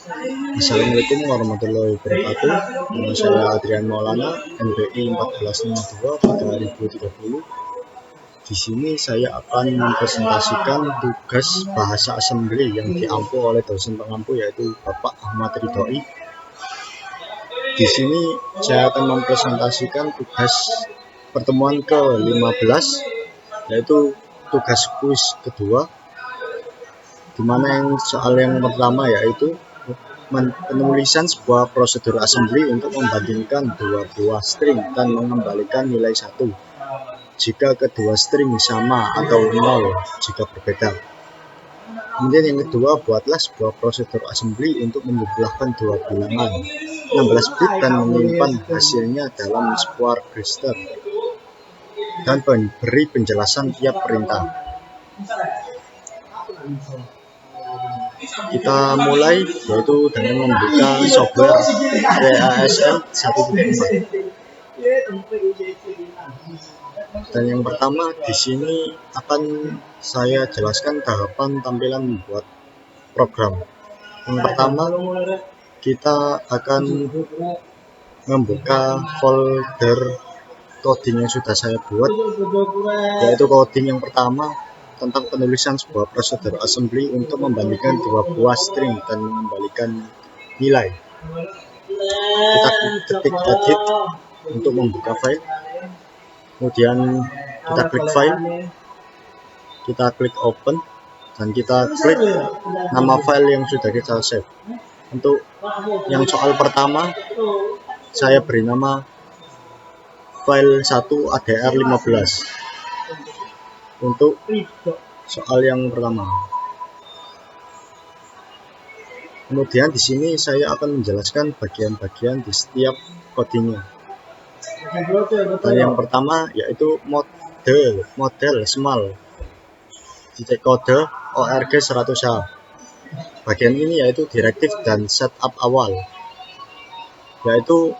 Assalamualaikum warahmatullahi wabarakatuh. Nama saya Adrian Maulana, NPI 1452 pada 2030. Di sini saya akan mempresentasikan tugas bahasa assembly yang diampu oleh dosen pengampu yaitu Bapak Ahmad Ridhoi. Di sini saya akan mempresentasikan tugas pertemuan ke-15 yaitu tugas kuis kedua, di mana yang soal yang pertama yaitu penulisan sebuah prosedur assembly untuk membandingkan dua buah string dan mengembalikan nilai 1 jika kedua string sama atau 0 jika berbeda. Kemudian yang kedua, buatlah sebuah prosedur assembly untuk menjumlahkan dua bilangan 16 bit dan menyimpan hasilnya dalam sebuah register dan beri penjelasan tiap perintah. Kita mulai yaitu dengan membuka software PASM 1.4. Dan yang pertama di sini akan saya jelaskan tahapan tampilan membuat program. Yang pertama kita akan membuka folder coding yang sudah saya buat, yaitu coding yang pertama tentang penulisan sebuah prosedur assembly untuk membandingkan dua buah string dan mengembalikan nilai. Kita ketik edit untuk membuka file, kemudian kita klik file, kita klik open, dan kita klik nama file yang sudah kita save. Untuk yang soal pertama saya beri nama file 1 ADR15 untuk soal yang pertama. Kemudian di sini saya akan menjelaskan bagian-bagian di setiap codingnya. Dan yang pertama yaitu model small titik kode org 100H. Bagian ini yaitu direktif dan setup awal, yaitu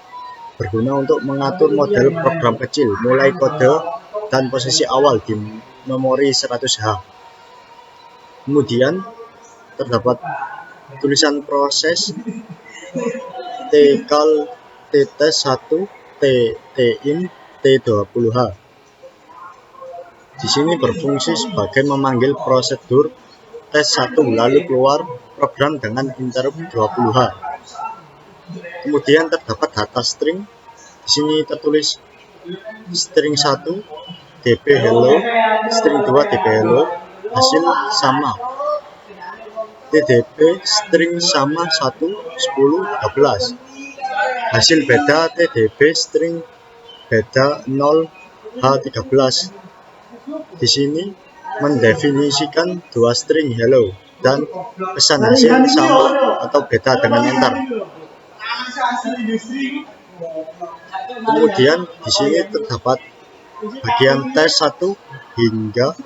berguna untuk mengatur model program kecil mulai kode dan posisi awal di memori 100H. Kemudian terdapat tulisan proses tcall tt1 tin t20h. Di sini berfungsi sebagai memanggil prosedur tes1 lalu keluar program dengan interrupt 20h. Kemudian terdapat data string. Di sini tertulis string 1 db hello, string 2 db hello, hasil sama. tdb string sama 1 10 13, hasil beda tdb string beda 0 h13. Di sini mendefinisikan dua string hello dan pesan hasil sama atau beda dengan enter. Kemudian di sini terdapat bagian tes 1 hingga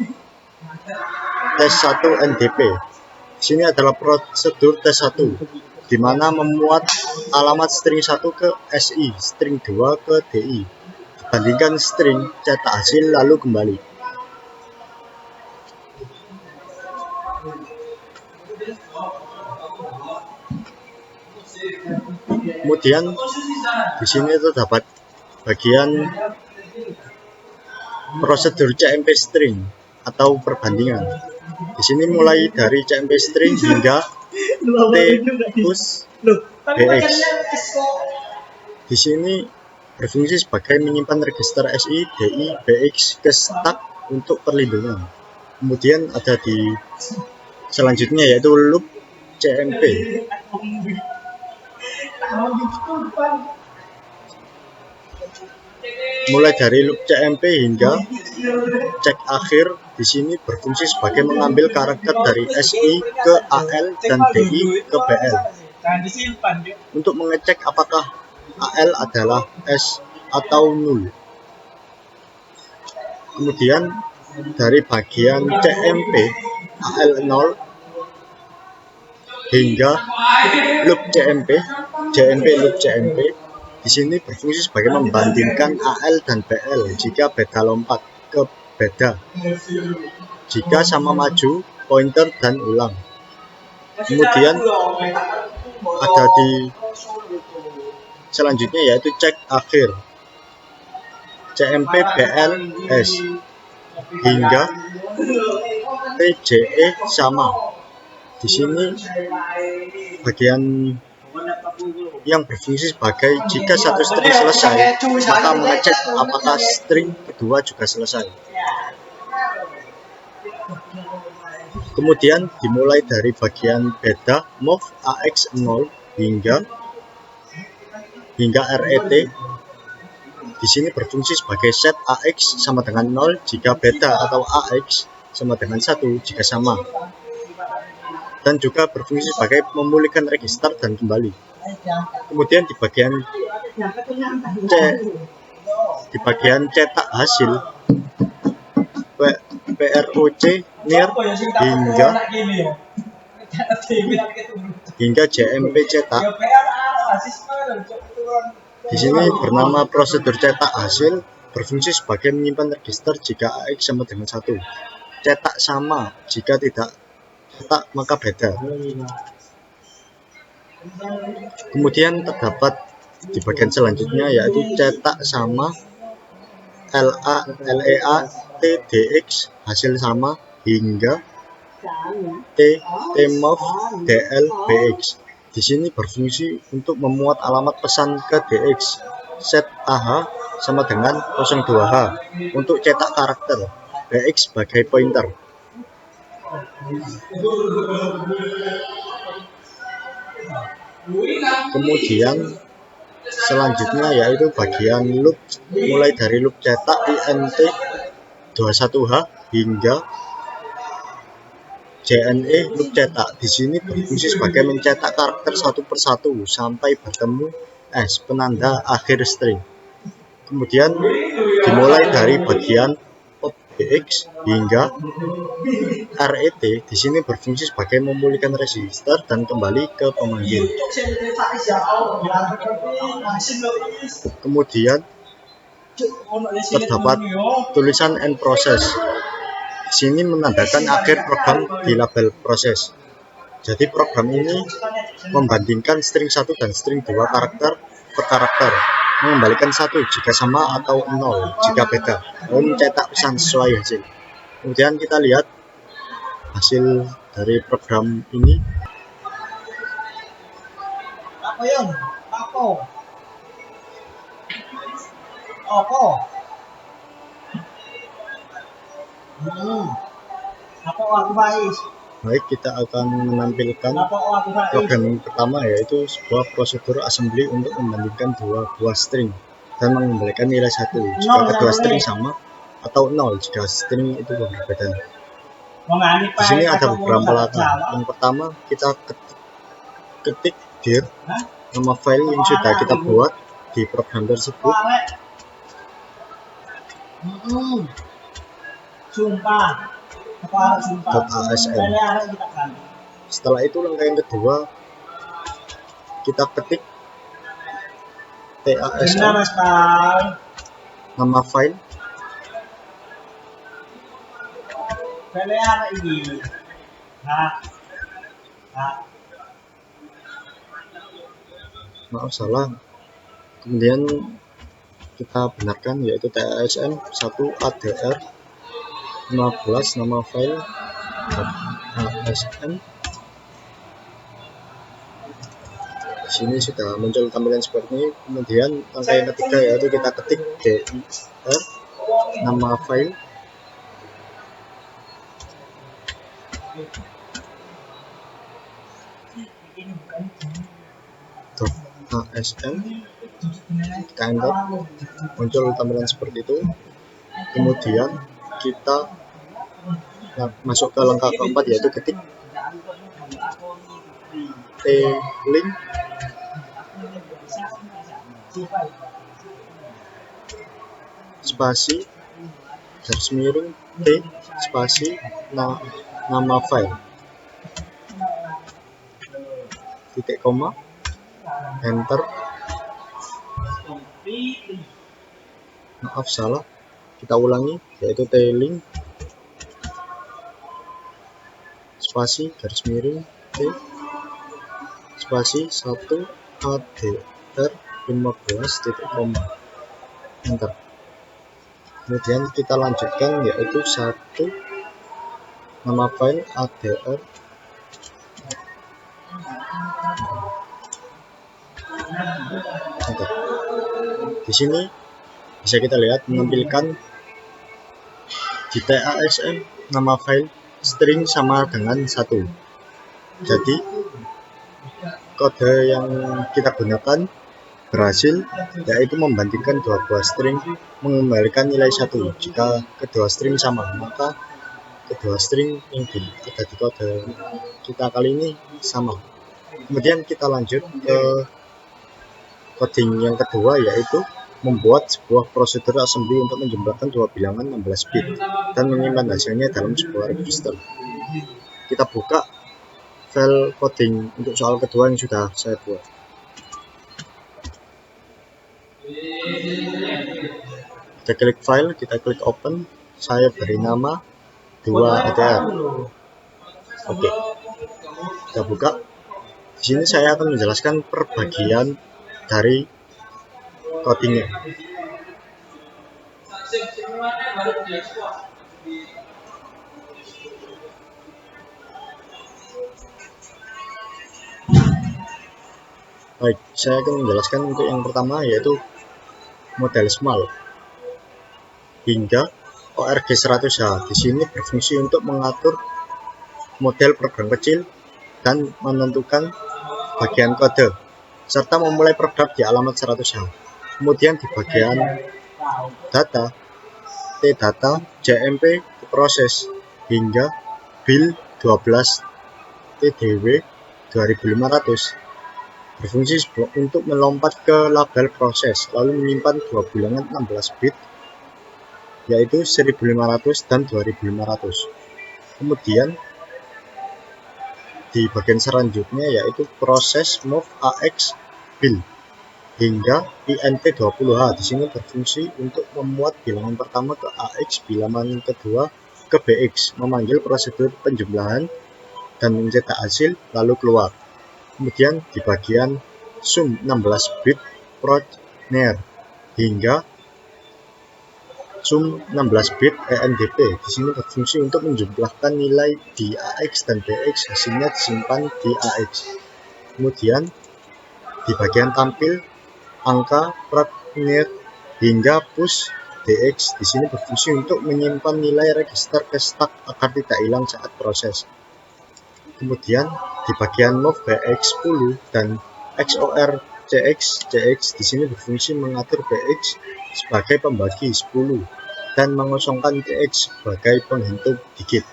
tes 1 NDP. Di sini adalah prosedur tes 1, di mana memuat alamat string 1 ke SI, string 2 ke DI, dibandingkan string, cetak hasil lalu kembali. Kemudian di sini terdapat bagian prosedur CMP string atau perbandingan. Di sini mulai dari CMP string hingga t-push bx. Di sini berfungsi sebagai menyimpan register SI, DI, BX ke stack untuk perlindungan. Kemudian ada di selanjutnya yaitu loop CMP. Mulai dari loop CMP hingga cek akhir, di sini berfungsi sebagai mengambil karakter dari SI ke AL dan DI ke BL untuk mengecek apakah AL adalah S atau 0. Kemudian dari bagian CMP AL 0 hingga loop CMP loop CMP. Di sini berfungsi sebagai membandingkan AL dan BL jika beda lompat ke beda, jika sama maju, pointer dan ulang. Kemudian ada di selanjutnya, yaitu cek akhir CMP BLS hingga TJE sama. Di sini bagian yang berfungsi sebagai jika satu string selesai, maka mengecek apakah string kedua juga selesai. Kemudian dimulai dari bagian beda move AX 0 hingga RET. Di sini berfungsi sebagai set AX sama dengan 0 jika beda atau AX sama dengan 1 jika sama. Dan juga berfungsi sebagai memulihkan register dan kembali. Kemudian di bagian cetak hasil PROC near hingga JMP cetak. Di sini bernama prosedur cetak hasil, berfungsi sebagai menyimpan register jika AX sama dengan 1. Cetak sama jika tidak cetak maka beda. Kemudian terdapat di bagian selanjutnya, yaitu cetak sama LEA TDX hasil sama hingga TMOV DLBX. Di sini berfungsi untuk memuat alamat pesan ke DX. Set AH sama dengan 02H untuk cetak karakter, BX sebagai pointer. Kemudian selanjutnya yaitu bagian loop, mulai dari loop cetak INT 21H hingga JNE loop cetak. Di sini berfungsi sebagai mencetak karakter satu persatu sampai bertemu S penanda akhir string. Kemudian dimulai dari bagian pop BX hingga RET. Di sini berfungsi sebagai memulihkan register dan kembali ke pemanggil. Kemudian terdapat tulisan end process. Di sini menandakan akhir program di label proses. Jadi program ini membandingkan string 1 dan string 2 karakter per karakter, mengembalikan 1 jika sama atau 0 jika beda, lalu mencetak pesan sesuai hasil. Kemudian kita lihat hasil dari program ini. Baik, kita akan menampilkan program pertama, yaitu sebuah prosedur assembly untuk membandingkan dua buah string dan mengembalikan nilai 1 jika kedua string sama atau 0 jika string itu berbeda. Di sini ada beberapa langkah. Yang pertama, kita ketik dir nama file yang sudah kita buat di program tersebut. .asm. Setelah itu langkah yang kedua, kita ketik tasm nama file. Maaf, salah. Kemudian kita benarkan, yaitu tasm 1 adr 15 nama file .asm. Di sini sudah muncul tampilan seperti ini. Kemudian langkah yang ketiga, yaitu kita ketik dir nama file .asm. Kita enter, muncul tampilan seperti itu. Kemudian kita masuk ke langkah keempat, yaitu ketik t-link spasi garis miring t spasi nama file titik koma, enter. Maaf, salah. Kita ulangi, yaitu t-link spasi garis miring t spasi 1 ADR 15 titik koma, enter. Kemudian kita lanjutkan yaitu 1 nama file ADR, enter. Di sini bisa kita lihat menampilkan di TASM nama file string sama dengan 1. Jadi kode yang kita gunakan berhasil, yaitu membandingkan dua buah string mengembalikan nilai 1. Jika kedua string sama, maka kedua string yang ada di kode kita kali ini sama. Kemudian kita lanjut ke coding yang kedua, yaitu membuat sebuah prosedur assembly untuk menjumlahkan dua bilangan 16 bit dan menyimpan hasilnya dalam sebuah register. Kita buka file coding untuk soal kedua yang sudah saya buat. Kita klik file, kita klik open, saya beri nama 2ADR. Oke, kita buka. Di sini saya akan menjelaskan perbagian dari codingnya. Baik, saya akan menjelaskan untuk yang pertama, yaitu model small hingga ORG 100H. Di sini berfungsi untuk mengatur model program kecil dan menentukan bagian kode, serta memulai program di alamat 100H. Kemudian di bagian data, T-data, JMP, proses, hingga build 12 TDW 2500 berfungsi untuk melompat ke label proses, lalu menyimpan dua bilangan 16 bit, yaitu 1500 dan 2500. Kemudian di bagian selanjutnya yaitu proses move AX build hingga INT20H. Di sini berfungsi untuk memuat bilangan pertama ke AX, bilangan kedua ke BX, memanggil prosedur penjumlahan dan mencetak hasil lalu keluar. Kemudian di bagian sum 16 bit progner hingga sum 16 bit ENDP. Di sini berfungsi untuk menjumlahkan nilai di AX dan BX, hasilnya disimpan di AX. Kemudian di bagian tampil angka progner hingga push DX. Di sini berfungsi untuk menyimpan nilai register ke stack agar tidak hilang saat proses. Kemudian di bagian move BX10 dan XOR CX di sini berfungsi mengatur BX sebagai pembagi 10 dan mengosongkan CX sebagai penghitung digit.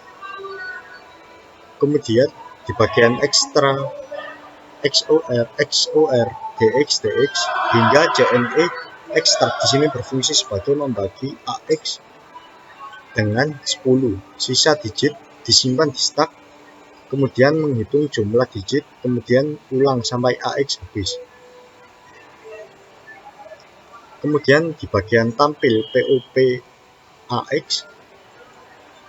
Kemudian di bagian ekstra XOR DX hingga JNE extract di sini berfungsi sebagai membagi AX dengan 10, sisa digit disimpan di stack, kemudian menghitung jumlah digit, kemudian ulang sampai AX habis. Kemudian di bagian tampil POP AX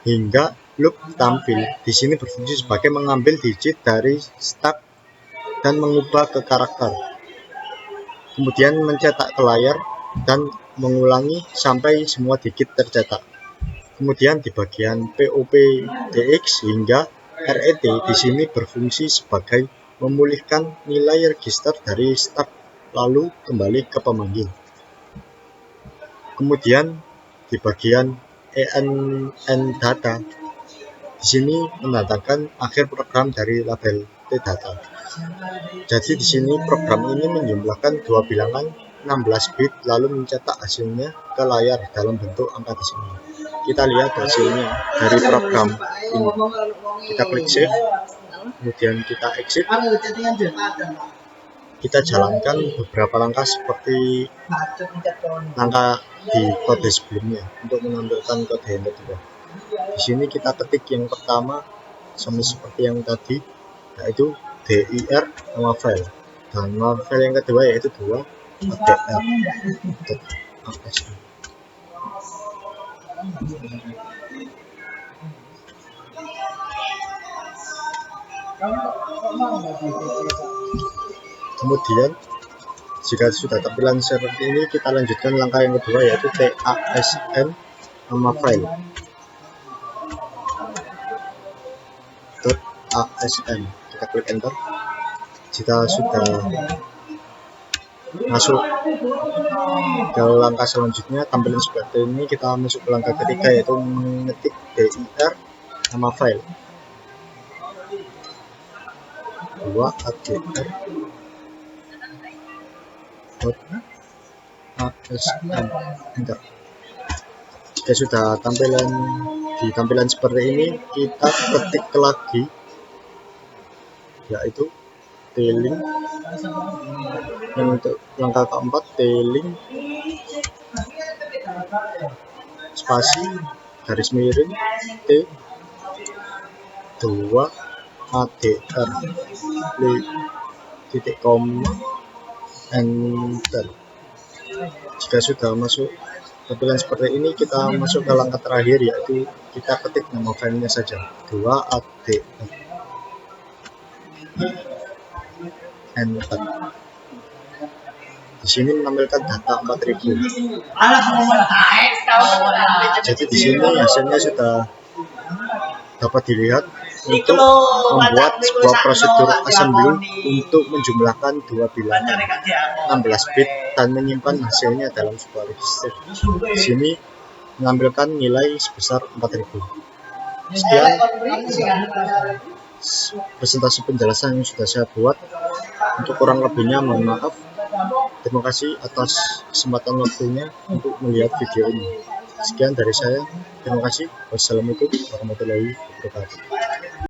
hingga loop tampil, di sini berfungsi sebagai mengambil digit dari stack dan mengubah ke karakter, kemudian mencetak ke layar dan mengulangi sampai semua digit tercetak. Kemudian di bagian POP DX hingga RET di sini berfungsi sebagai memulihkan nilai register dari stack lalu kembali ke pemanggil. Kemudian di bagian ENN data di sini mendatangkan akhir program dari label T-data. Jadi di sini program ini menjumlahkan dua bilangan 16 bit lalu mencetak hasilnya ke layar dalam bentuk angka desimal. Kita lihat hasilnya dari program ini. Kita klik save, kemudian kita exit. Kita jalankan beberapa langkah seperti langkah di kode sebelumnya untuk menampilkan kode yang kedua. Di sini kita ketik yang pertama sama seperti yang tadi, yaitu dir nama file, dan nama file yang kedua yaitu 2ADR. Kemudian jika sudah tampilan seperti ini, kita lanjutkan langkah yang kedua, yaitu TASM nama file .asm. Kita klik enter. Jika sudah masuk ke langkah selanjutnya, tampilan seperti ini, kita masuk ke langkah ketiga, yaitu mengetik dir nama file 2adr.asm. Enter. Jika sudah di tampilan seperti ini, kita ketik lagi, yaitu t-link. Yang untuk langkah keempat, t-link spasi garis miring t 2 adr titik koma enter. Jika sudah masuk tampilan seperti ini, kita masuk ke langkah terakhir, yaitu kita ketik nama filenya saja, 2adr enter. Di sini menampilkan data 4000. Jadi di sini hasilnya sudah dapat dilihat. Untuk membuat sebuah prosedur assembly untuk menjumlahkan dua bilangan 16 bit dan menyimpan hasilnya dalam sebuah register. Di sini menampilkan nilai sebesar 4000. Sekian presentasi penjelasan yang sudah saya buat. Untuk kurang lebihnya mohon maaf. Terima kasih atas kesempatan waktunya untuk melihat video ini. Sekian dari saya. Terima kasih. Wassalamualaikum warahmatullahi wabarakatuh.